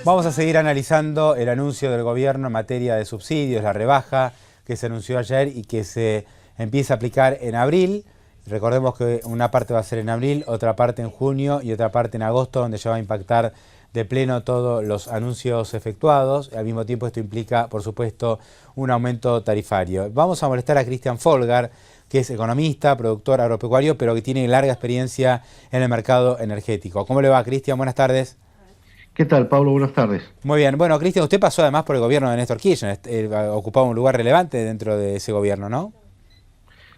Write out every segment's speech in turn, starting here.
Vamos a seguir analizando el anuncio del gobierno en materia de subsidios, la rebaja que se anunció ayer y que se empieza a aplicar en abril. Recordemos que una parte va a ser en abril, otra parte en junio y otra parte en agosto, donde ya va a impactar de pleno todos los anuncios efectuados. Al mismo tiempo esto implica, por supuesto, un aumento tarifario. Vamos a molestar a Cristian Folgar, que es economista, productor agropecuario, pero que tiene larga experiencia en el mercado energético. ¿Cómo le va, Cristian? Buenas tardes. ¿Qué tal, Pablo? Buenas tardes. Muy bien. Bueno, Cristian, usted pasó además por el gobierno de Néstor Kirchner, ocupaba un lugar relevante dentro de ese gobierno, ¿no?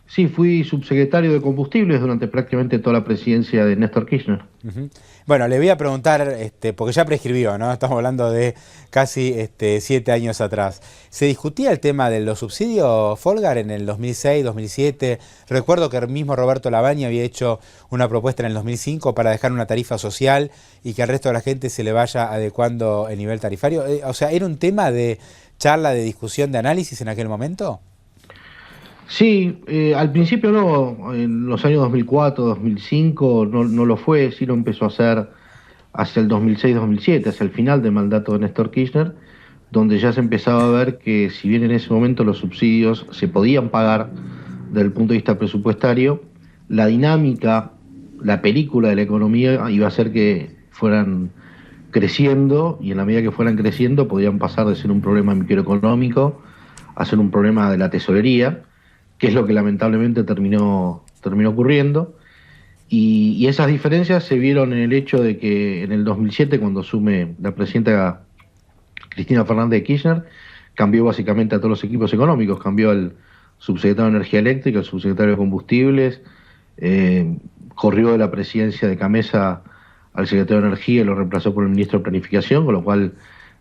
Sí, fui subsecretario de Combustibles durante prácticamente toda la presidencia de Néstor Kirchner. Uh-huh. Bueno, le voy a preguntar, porque ya prescribió, ¿no? Estamos hablando de casi 7 años atrás. ¿Se discutía el tema de los subsidios, Folgar, en el 2006, 2007? Recuerdo que el mismo Roberto Lavagna había hecho una propuesta en el 2005 para dejar una tarifa social y que al resto de la gente se le vaya adecuando el nivel tarifario. O sea, ¿era un tema de charla, de discusión, de análisis en aquel momento? Sí, al principio no, en los años 2004, 2005 no lo fue, sí lo empezó a hacer hacia el 2006-2007, hacia el final del mandato de Néstor Kirchner, donde ya se empezaba a ver que si bien en ese momento los subsidios se podían pagar desde el punto de vista presupuestario, la dinámica, la película de la economía iba a hacer que fueran creciendo y en la medida que fueran creciendo podían pasar de ser un problema microeconómico a ser un problema de la tesorería, que es lo que lamentablemente terminó ocurriendo. Y esas diferencias se vieron en el hecho de que en el 2007, cuando asume la presidenta Cristina Fernández de Kirchner, cambió básicamente a todos los equipos económicos, cambió al subsecretario de Energía Eléctrica, al subsecretario de Combustibles, corrió de la presidencia de Camesa al secretario de Energía y lo reemplazó por el ministro de Planificación, con lo cual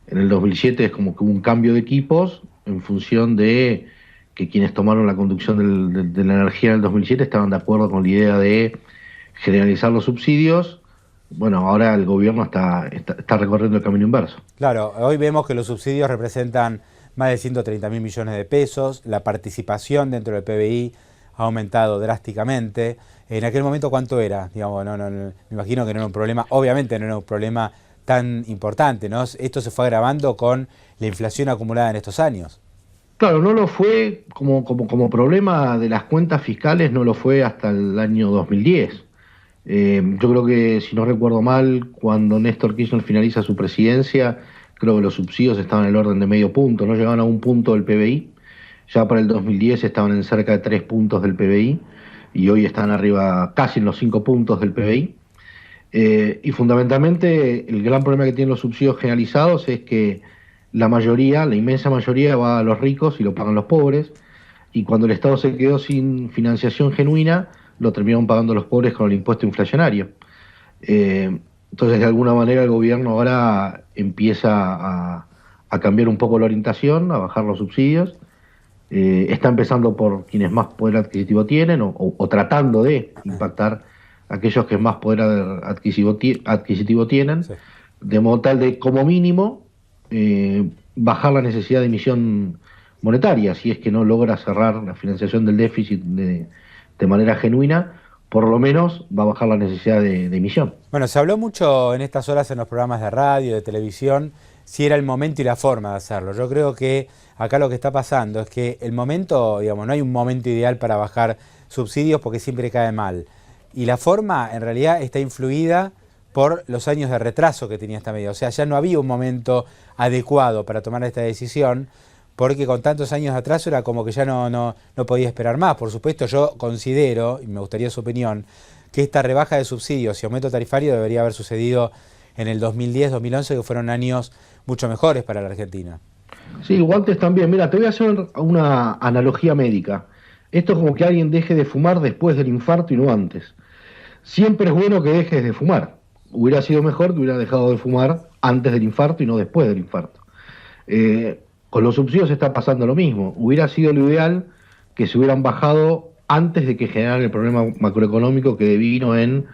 en el 2007 es como que hubo un cambio de equipos en función de que quienes tomaron la conducción de la energía en el 2007 estaban de acuerdo con la idea de generalizar los subsidios. Bueno, ahora el gobierno está recorriendo el camino inverso. Claro, hoy vemos que los subsidios representan más de 130.000 millones de pesos, la participación dentro del PBI ha aumentado drásticamente. En aquel momento, ¿cuánto era? Digamos, me imagino que no era un problema, obviamente no era un problema tan importante, ¿no? Esto se fue agravando con la inflación acumulada en estos años. Claro, no lo fue como problema de las cuentas fiscales, no lo fue hasta el año 2010. Yo creo que, si no recuerdo mal, cuando Néstor Kirchner finaliza su presidencia, creo que los subsidios estaban en el orden de medio punto, no llegaban a 1 punto del PBI. Ya para el 2010 estaban en cerca de 3 puntos del PBI y hoy están arriba casi en los 5 puntos del PBI. Y fundamentalmente el gran problema que tienen los subsidios generalizados es que la mayoría, la inmensa mayoría va a los ricos y lo pagan los pobres, y cuando el Estado se quedó sin financiación genuina, lo terminaron pagando los pobres con el impuesto inflacionario. Entonces, de alguna manera, el gobierno ahora empieza a cambiar un poco la orientación, a bajar los subsidios. Está empezando por quienes más poder adquisitivo tienen o tratando de impactar a aquellos que más poder adquisitivo tienen, Sí. de modo tal de, como mínimo, bajar la necesidad de emisión monetaria, si es que no logra cerrar la financiación del déficit de manera genuina, por lo menos va a bajar la necesidad de emisión. Bueno, se habló mucho en estas horas en los programas de radio, de televisión, si era el momento y la forma de hacerlo. Yo creo que acá lo que está pasando es que el momento, digamos, no hay un momento ideal para bajar subsidios porque siempre cae mal. Y la forma, en realidad, está influida por los años de retraso que tenía esta medida. O sea, ya no había un momento adecuado para tomar esta decisión, porque con tantos años de atraso era como que ya no podía esperar más. Por supuesto, yo considero, y me gustaría su opinión, que esta rebaja de subsidios y aumento tarifario debería haber sucedido en el 2010, 2011, que fueron años mucho mejores para la Argentina. Sí, guantes también. Mira, te voy a hacer una analogía médica. Esto es como que alguien deje de fumar después del infarto y no antes. Siempre es bueno que dejes de fumar. Hubiera sido mejor que hubieras dejado de fumar antes del infarto y no después del infarto. Con los subsidios está pasando lo mismo. Hubiera sido lo ideal que se hubieran bajado antes de que generaran el problema macroeconómico que devino en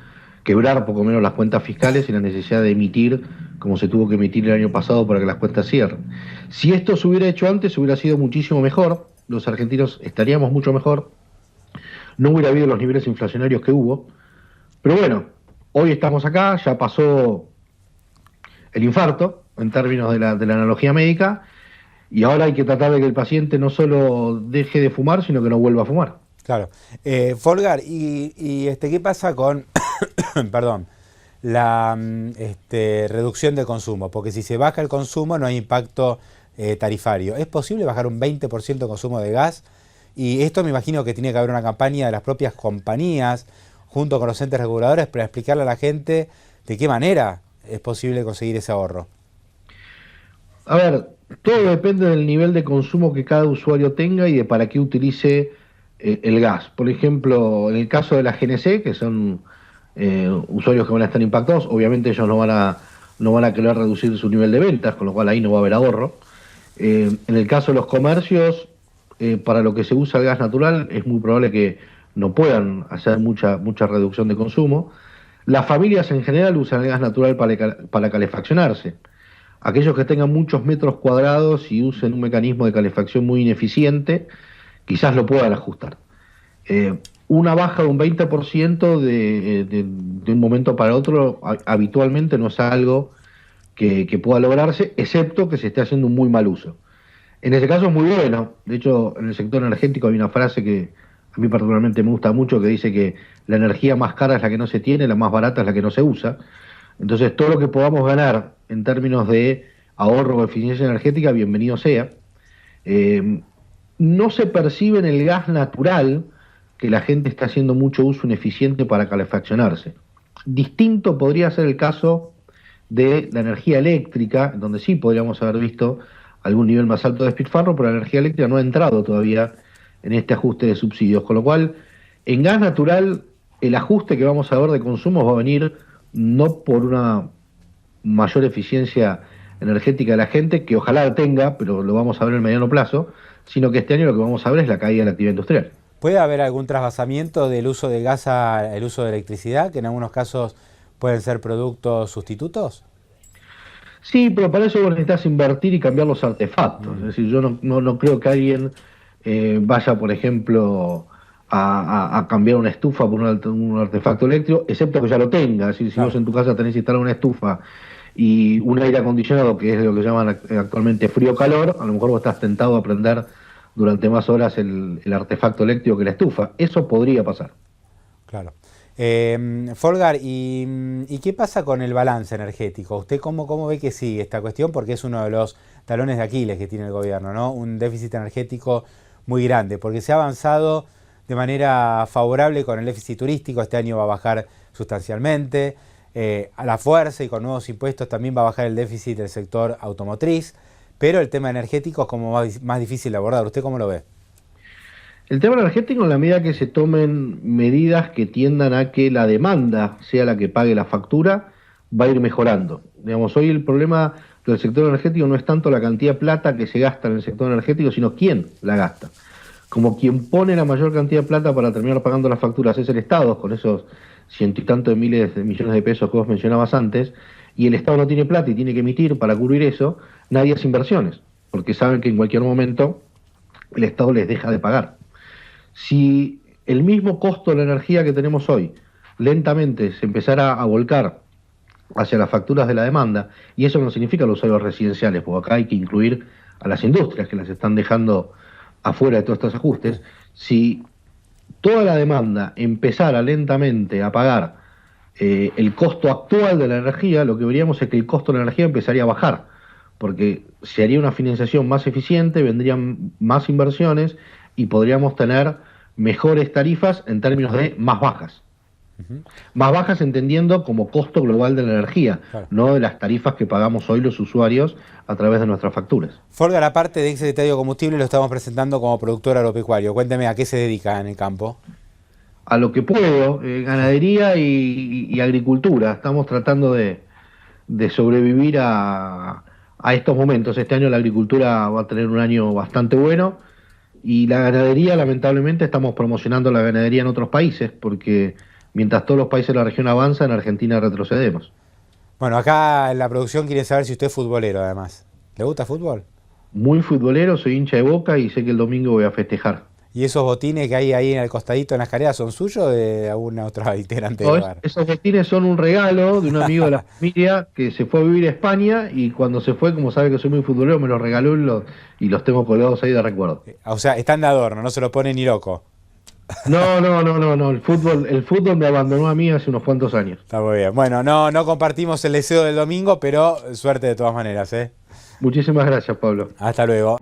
quebrar poco menos las cuentas fiscales y la necesidad de emitir como se tuvo que emitir el año pasado para que las cuentas cierren. Si esto se hubiera hecho antes, hubiera sido muchísimo mejor. Los argentinos estaríamos mucho mejor. No hubiera habido los niveles inflacionarios que hubo. Pero bueno, hoy estamos acá, ya pasó el infarto, en términos de la analogía médica, y ahora hay que tratar de que el paciente no solo deje de fumar, sino que no vuelva a fumar. Claro. Folgar, ¿qué pasa con, perdón, la reducción de consumo? Porque si se baja el consumo no hay impacto tarifario. ¿Es posible bajar un 20% de consumo de gas? Y esto me imagino que tiene que haber una campaña de las propias compañías, junto con los entes reguladores, para explicarle a la gente de qué manera es posible conseguir ese ahorro. A ver, todo depende del nivel de consumo que cada usuario tenga y de para qué utilice el gas. Por ejemplo, en el caso de la GNC, que son usuarios que van a estar impactados, obviamente ellos no van a querer reducir su nivel de ventas, con lo cual ahí no va a haber ahorro. En el caso de los comercios, para lo que se usa el gas natural, es muy probable que no puedan hacer mucha reducción de consumo. Las familias en general usan el gas natural para calefaccionarse. Aquellos que tengan muchos metros cuadrados y usen un mecanismo de calefacción muy ineficiente, quizás lo puedan ajustar. Una baja de un 20% de un momento para otro habitualmente no es algo que pueda lograrse, excepto que se esté haciendo un muy mal uso. En ese caso es muy bueno. De hecho, en el sector energético hay una frase que a mí particularmente me gusta mucho, que dice que la energía más cara es la que no se tiene, la más barata es la que no se usa. Entonces, todo lo que podamos ganar en términos de ahorro o eficiencia energética, bienvenido sea. No se percibe en el gas natural que la gente está haciendo mucho uso ineficiente para calefaccionarse. Distinto podría ser el caso de la energía eléctrica, donde sí podríamos haber visto algún nivel más alto de despilfarro, pero la energía eléctrica no ha entrado todavía en este ajuste de subsidios, con lo cual en gas natural el ajuste que vamos a ver de consumos va a venir no por una mayor eficiencia energética de la gente, que ojalá la tenga, pero lo vamos a ver en el mediano plazo, sino que este año lo que vamos a ver es la caída de la actividad industrial. ¿Puede haber algún trasvasamiento del uso de gas al uso de electricidad, que en algunos casos pueden ser productos sustitutos? Sí, pero para eso vos necesitas invertir y cambiar los artefactos. Es decir, yo no creo que alguien vaya, por ejemplo, a cambiar una estufa por un artefacto eléctrico, excepto que ya lo tenga. Es decir, si vos en tu casa tenés instalada una estufa y un aire acondicionado, que es lo que llaman actualmente frío-calor, a lo mejor vos estás tentado a prender durante más horas el artefacto eléctrico que la estufa. Eso podría pasar. Claro. Folgar, ¿y qué pasa con el balance energético? ¿Usted cómo ve que sigue esta cuestión? Porque es uno de los talones de Aquiles que tiene el gobierno, ¿no? Un déficit energético muy grande, porque se ha avanzado de manera favorable con el déficit turístico, este año va a bajar sustancialmente, a la fuerza y con nuevos impuestos también va a bajar el déficit del sector automotriz, pero el tema energético es como más difícil de abordar. ¿Usted cómo lo ve? El tema energético, en la medida que se tomen medidas que tiendan a que la demanda sea la que pague la factura, va a ir mejorando. Digamos, hoy el problema del sector energético no es tanto la cantidad de plata que se gasta en el sector energético, sino quién la gasta. Como quien pone la mayor cantidad de plata para terminar pagando las facturas es el Estado, con esos ciento y tantos de miles de millones de pesos que vos mencionabas antes, y el Estado no tiene plata y tiene que emitir para cubrir eso, nadie hace inversiones, porque saben que en cualquier momento el Estado les deja de pagar. Si el mismo costo de la energía que tenemos hoy lentamente se empezara a volcar hacia las facturas de la demanda, y eso no significa los usuarios residenciales, porque acá hay que incluir a las industrias que las están dejando afuera de todos estos ajustes, si toda la demanda empezara lentamente a pagar el costo actual de la energía, lo que veríamos es que el costo de la energía empezaría a bajar, porque se haría una financiación más eficiente, vendrían más inversiones y podríamos tener mejores tarifas en términos de más bajas. Más bajas entendiendo como costo global de la energía, claro, no de las tarifas que pagamos hoy los usuarios a través de nuestras facturas. Folgar, aparte de ex secretario de Combustible, lo estamos presentando como productor agropecuario. Cuénteme, ¿a qué se dedica en el campo? A lo que puedo, ganadería y agricultura. Estamos tratando de sobrevivir a estos momentos. Este año la agricultura va a tener un año bastante bueno y la ganadería, lamentablemente, estamos promocionando la ganadería en otros países porque mientras todos los países de la región avanzan, en Argentina retrocedemos. Bueno, acá en la producción quiere saber si usted es futbolero, además. ¿Le gusta fútbol? Muy futbolero, soy hincha de Boca y sé que el domingo voy a festejar. ¿Y esos botines que hay ahí en el costadito en la escalera son suyos o de alguna otra integrante del hogar? Esos botines son un regalo de un amigo de la familia que se fue a vivir a España y cuando se fue, como sabe que soy muy futbolero, me los regaló y los tengo colgados ahí de recuerdo. O sea, están de adorno, no se lo pone ni loco. No, el fútbol me abandonó a mí hace unos cuantos años. Está muy bien. Bueno, no compartimos el deseo del domingo, pero suerte de todas maneras, ¿eh? Muchísimas gracias, Pablo. Hasta luego.